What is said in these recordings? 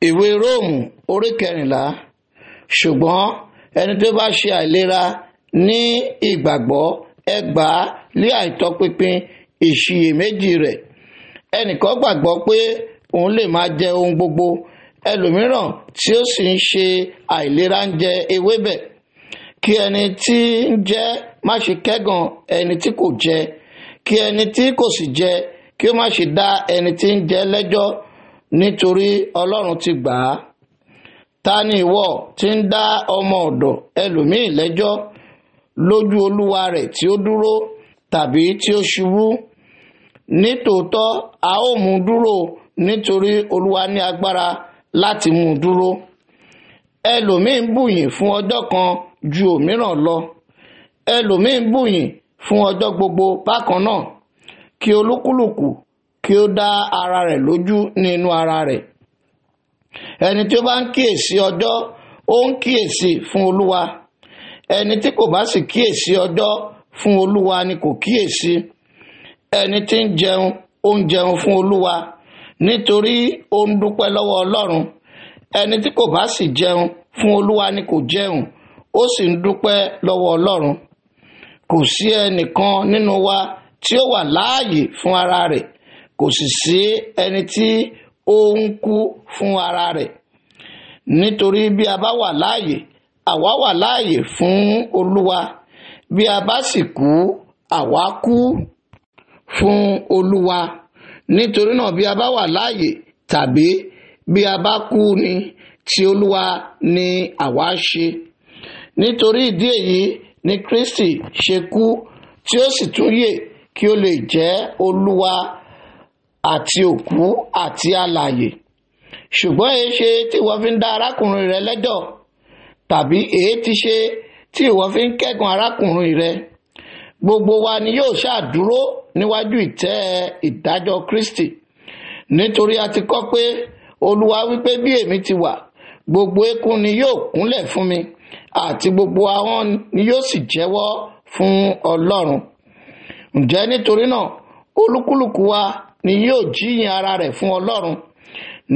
Ìwé Róòmù orí 14. Ṣùgbọ́n ẹni tó bá ṣe àìlera ní ìgbàgbọ́ gbà á lé àìtọ́pinpin ìṣiyèméjì rẹ̀. Ẹnìkan gbàgbọ́ pé òun lè máa jẹ ohun gbogbo, ẹlòmíràn tí ó sì ń ṣe àìlera ń jẹ ewébẹ̀. Kí ẹni tí ń jẹ má ṣe kẹ́gàn ẹni tí kò jẹ, kí ẹni tí kò sì jẹ kí ó má ṣe dá ẹni tí ń jẹ lẹ́jọ́, nítorí Ọlọ́run ti gbà á. Ta ni ìwọ tí ń dá ọmọ ọ̀dọ̀ ẹlòmíì lẹ́jọ́ lójú olúwa rẹ̀ tí ó dúró tàbí tí ó ṣubú? Nítòótọ́ a ó mú dúró, nítorí Olúwa ní agbára láti mú dúró. Ẹlòmíì ń bùyìn fún ọjọ́ kan ju òmíràn lọ, ẹlòmíì ń bùyìn fún ọjọ́ gbogbo bákan náà. Kí olúkúlùkù kí ó dá ara rẹ̀ lójú nínú ara rẹ̀. Ẹni tí ó bá ń kíyèsí ọjọ́, ó ń kíyèsí fún Olúwa. Ẹni tí kò bá sì kíyèsí ọjọ́, fún Olúwa ni kò kíyèsí. Ẹni tí ń jẹun, ó ń jẹun fún Olúwa, nítorí ó ń dúpẹ́ lọ́wọ́ Ọlọ́run. Ẹni tí kò bá sì jẹun, fún Olúwa ni kò jẹun, ó sì ń dúpẹ́ lọ́wọ́ Ọlọ́run. Kò sí ẹnìkan nínú wa tí ó wà láàyè fún ara rẹ̀, kò sì sí ẹni tí ó ń kú fún ara rẹ̀. Nítorí bí a bá wà láàyè, àwa wà láàyè fún Olúwa. Bí a bá sì kú, àwa kú fún Olúwa. Nítorí náà bí a bá wà láàyè tàbí bí a bá kú ni ti Olúwa ni àwa ṣe. Nítorí ìdí èyí ni Kristi ṣe kú, tí ó sì tún yè kí ó lè jẹ́ Olúwa àti òkú àti alààyè. Ṣùgbọ́n èéṣe tí ìwọ fi ń dá arákùnrin rẹ lẹ́jọ́? Tàbí èé ti ṣe tí ìwọ fi ń kẹ́gàn arákùnrin rẹ? Gbogbo wa ni yóò ṣàdúró níwájú ìtẹ́ ìdájọ́ Kristi. Nítorí a ti kọ pé Olúwa wípé bí èmi ti wà, gbogbo eékún ni yóò kúnlẹ̀ fún mi, àti gbogbo ahọ́n ni yóò sì jẹ́wọ́ fún Ọlọ́run. Ǹjẹ́ nítorí náà olúkúlùkù wa ni yóò jíyìn ara rẹ̀ fún Ọlọ́run.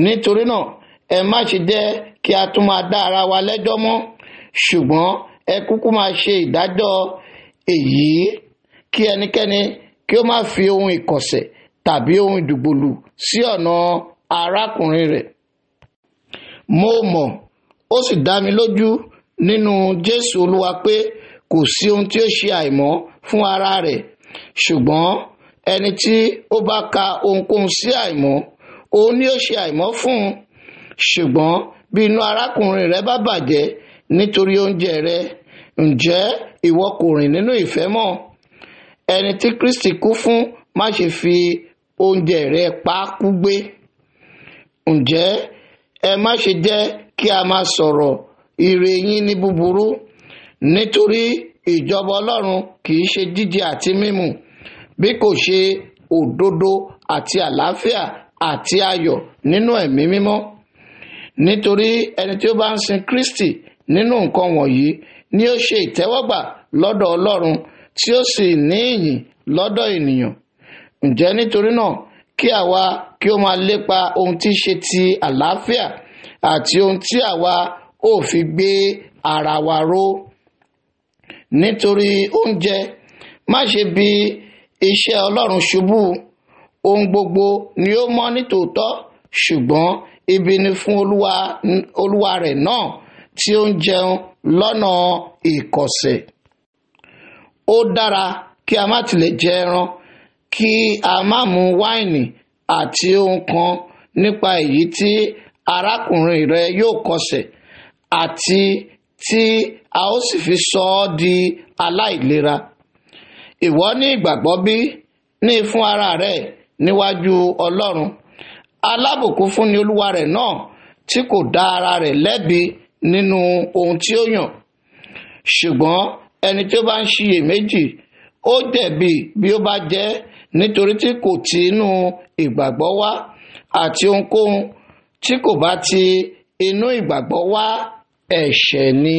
Nítorí náà ẹ má ṣe jẹ́ kí a tún máa dá ara wa lẹ́jọ́ mọ́, ṣùgbọ́n ẹ kúkú máa ṣe ìdájọ́ èyí, kí ẹnikẹ́ni kí ó má fi ohun ìkọ̀sẹ̀ tàbí ohun ìdùgbòlù sí ọ̀nà arákùnrin rẹ̀. Mo mọ̀, ó sì dá mi lójú nínú Jésù Olúwa pé kò sí ohun tí ó ṣe àìmọ́ fún ara rẹ̀. Ṣùgbọ́n ẹni tí ó bá ka ohunkóhun sí àìmọ́, òun ni ó ṣe àìmọ́ fún un. Ṣùgbọ́n bí inú arákùnrin rẹ bá bàjẹ́ nítorí oúnjẹ rẹ, ǹjẹ́ ìwọ kò rìn nínú ìfẹ́ mọ́? Ẹni tí Kristi kú fún má ṣe fi oúnjẹ rẹ pa á kú gbé. Ǹjẹ́ ẹ má ṣe jẹ́ kí a máa sọ̀rọ̀ ire yín ní búburú, nítorí ìjọba Ọlọ́run kì í ṣe jíjẹ àti mímu, bí kò ṣe òdodo àti àlàáfíà àti ayọ̀ nínú ẹ̀mí mímọ́. Nítorí ẹni tí ó bá ń sin Kristi nínú nǹkan wọ̀nyí ni ó ṣe ìtẹ́wọ́gbà lọ́dọ̀ Ọlọ́run, tí ó sì ní ìyìn lọ́dọ̀ ènìyàn. Ǹjẹ́ nítorí náà kí àwa kí ó máa lépa ohun tí í ṣe ti àlàáfíà àti ohun tí àwa ó fi gbé ara wa ró. Nítorí oúnjẹ, má ṣe bi iṣẹ́ Ọlọ́run ṣubú. Ohun gbogbo ni ó mọ́ nítòótọ́, ṣùgbọ́n ibi ni fún olúwa rẹ̀ náà tí ó ń jẹun lọ́nà ìkọ̀sẹ̀. Ó dára kí a má tilẹ̀ jẹ ẹran, kí a má mu wáìnì àti ohun kan nípa èyí tí arákùnrin rẹ yóò kọsẹ̀, àti tí a ó sì fi sọ ọ́ di aláìlera. Ìwọ ní ìgbàgbọ́ bí? Ní fún ara rẹ níwájú Ọlọ́run. Alábùkún fún ni olúwa rẹ̀ náà tí kò dá ara rẹ̀ lẹ́bi nínú ohun tí ó yàn. Ṣùgbọ́n ẹni tí ó bá ń ṣiyèméjì, ó jẹ̀bi bí ó bá jẹ́, nítorí tí kò ti inú ìgbàgbọ́ wá, àti ohunkóhun tí kò bá ti inú ìgbàgbọ́ wá ẹ̀ṣẹ̀ ni.